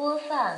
播放。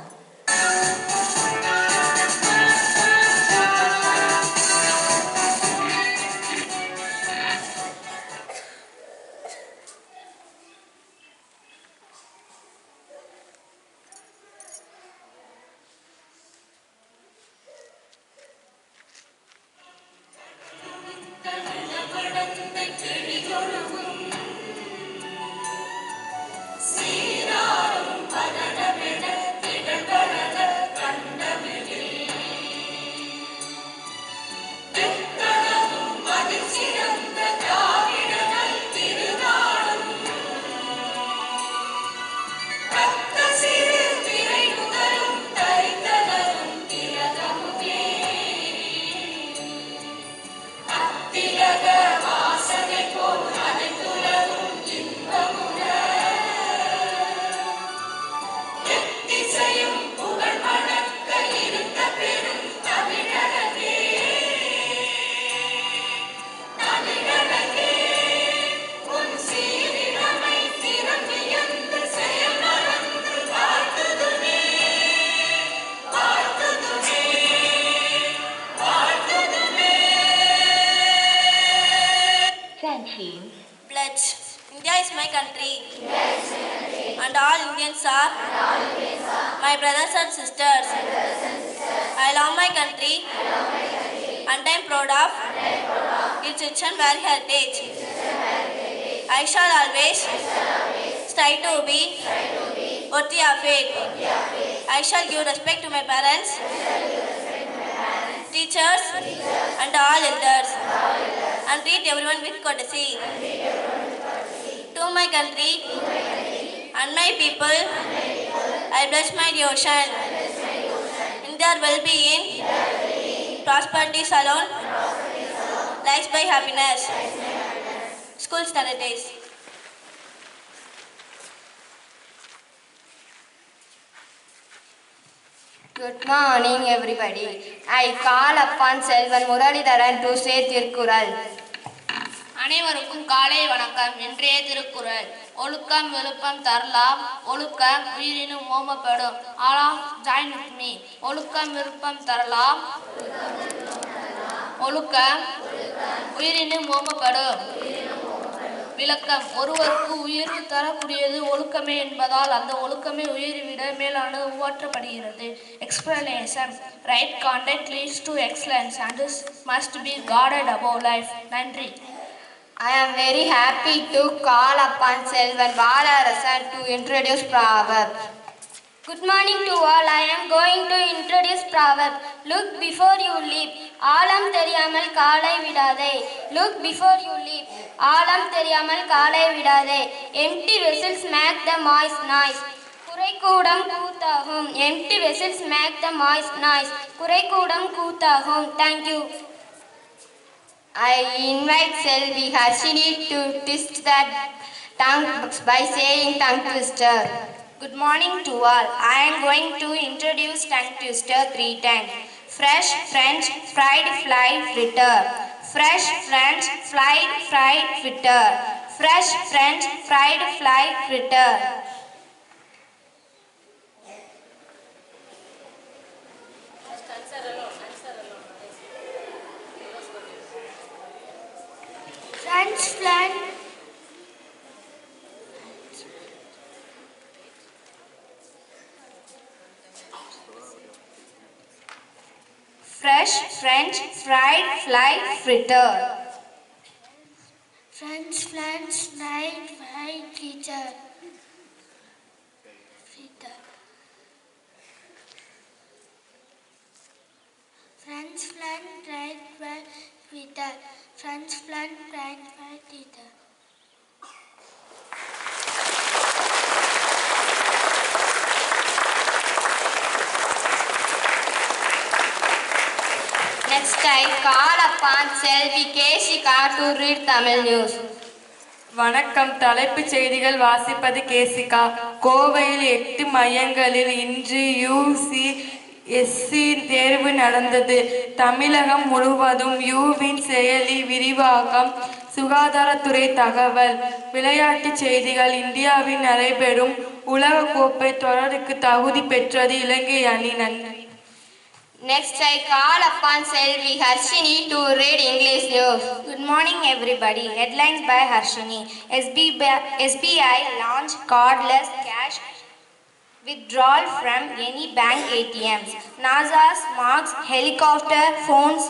Pledge. India is my country. And all Indians are my brothers and sisters. I love my country and I am proud of its rich and varied heritage. I shall always strive to be worthy of it. I shall give respect to my parents, teachers and all elders, and treat everyone with courtesy. To my country and my people, I bless my devotion. In their well-being, prosperity alone lies by happiness. School standard days. Good morning, everybody. I call upon Selvan Muralidharan to say Tirkural. அனைவருக்கும் காலை வணக்கம். இன்றைய திருக்குறள். ஒழுக்கம் விழுப்பம் தரலாம், ஒழுக்கம் உயிரினும் ஓமப்படும். ஆலாம் join with me. ஒழுக்கம் விருப்பம் தரலாம், ஒழுக்கம் உயிரினும் ஓமப்படும். விளக்கம். ஒருவருக்கு உயர்வு தரக்கூடியது ஒழுக்கமே என்பதால் அந்த ஒழுக்கமே உயிரை விட மேலானது உருவாற்றப்படுகிறது. Explanation. Right conduct leads to excellence and this must be guarded above life. நன்றி. I am very happy to call upon Selvan Valarasan to introduce proverb. Good morning to all. I am going to introduce proverb. Look before you leap. ஆழம் தெரியாமல் காலை விடாதே. Look before you leap. ஆழம் தெரியாமல் காலை விடாதே. Empty vessels make the noise. குறைக்கூடம் கூத்தாகும். Empty vessels make the noise. குறைக்கூடம் கூத்தாகும். Thank you. I invite Selvi Harshini to twist that tongue by saying tongue twister. Good morning to all. I am going to introduce tongue twister 3 times. Fresh, French, fried, fly, fritter. Fresh, French, fried, fritter. Fresh, French, fried, fly, fritter. French flan. Fresh, French, fried, fly, fritter. French flan, fried, fritter. French flan, fried, fritter. French flan, fried, fritter. Next I call upon Selvi Kesika to read Tamil news. வணக்கம். தலைப்புச் செய்திகள் வாசிப்பது கேசிகா. கோவையில் 8 மையங்களில் இன்று UC SC தேர்வு நடந்தது. தமிழகம் முழுவதும் யூவின் செயலி விரிவாக்கம். சுகாதாரத்துறை தகவல். விளையாட்டுச் செய்திகள். இந்தியாவில் நடைபெறும் உலகக்கோப்பை தொடருக்கு தகுதி பெற்றது இலங்கை அணி. நன்றி. Next, I call upon Selvi Harshini to read English news. Good morning, everybody. Headlines by Harshini. SBI launched cardless cash withdrawal from any bank ATMs. NASA marks helicopter phones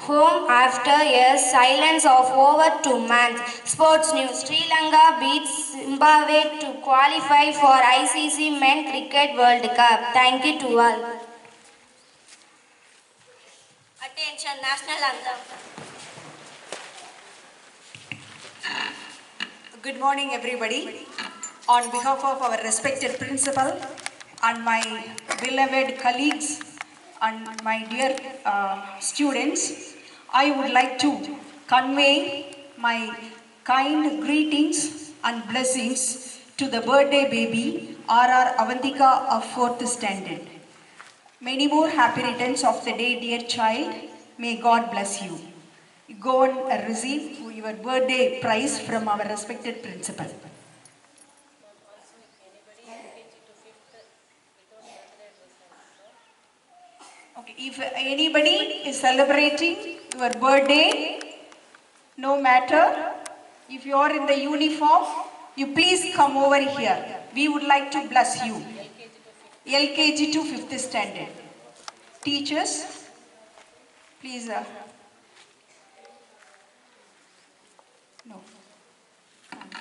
home after a silence of over 2 months. Sports news. Sri Lanka beats Zimbabwe to qualify for ICC Men Cricket World Cup. Thank you to all. Attention, national anthem. Good morning, everybody. On behalf of our respected principal and my beloved colleagues and my dear students, I would like to convey my kind greetings and blessings to the birthday baby R.R. Avantika of 4th standard. Many more happy returns of the day, dear child. May God bless you. Go and receive your birthday prize from our respected principal. Okay, if anybody is celebrating your birthday, no matter if you are in the uniform, you please come over here. We would like to bless you. LKG to 5th standard. Teachers, please. No.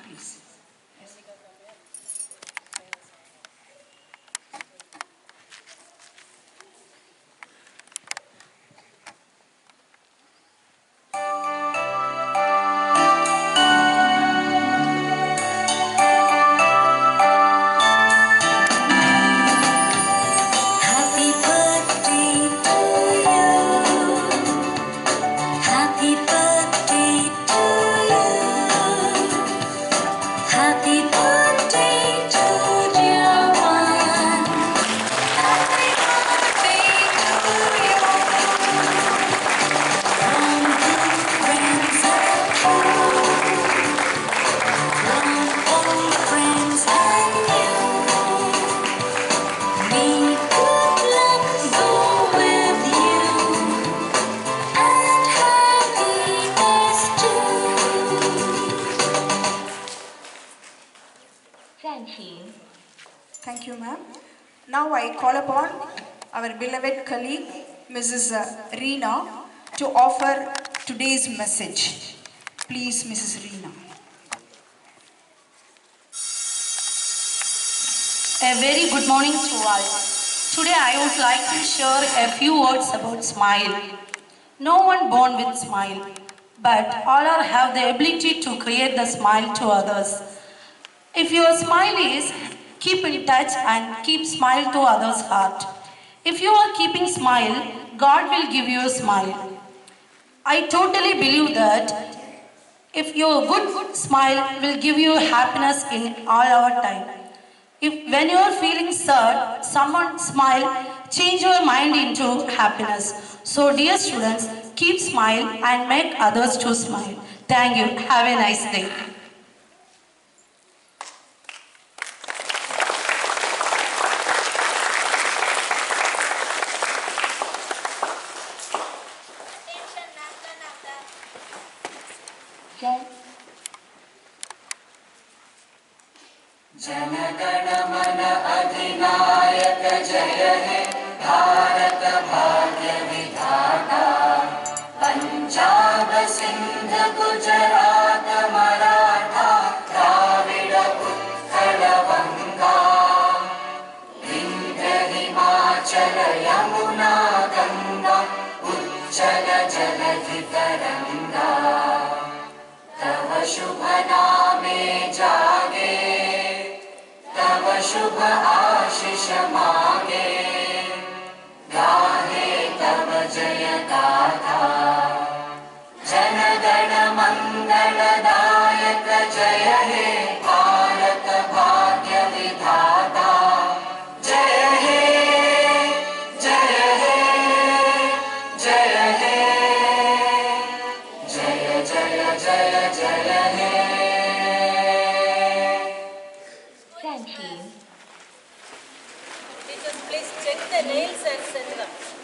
Please. Yes. Thank you, ma'am. Now I call upon our beloved colleague, Mrs. Reena, to offer today's message. Please, Mrs. Reena. A very good morning to all. Today I would like to share a few words about smile. No one born with smile, but all are have the ability to create the smile to others. If your smile is, keep in touch and keep smile to others' heart. If you are keeping smile, God will give you a smile. I totally believe that if your good smile will give you happiness in all our time. If when you are feeling sad, someone smile, change your mind into happiness. So dear students, keep smile and make others to smile. Thank you. Have a nice day. जनगण मन अधिनायक जय हे भारत भाग्य विधाता पंजाब सिंध गुजरात मराठा द्राविड उत्कल बंगा विंध्य हिमाचल यमुना गंगा उच्चल जलधि तरंगा तव शुभ नामे जागे तव शुभ आशीष मांगे गाहे तव जय गाथा जन गण मंगल दायक जय हे भारत भाग्य विधाता जय हे Teachers, please check the nails and send them.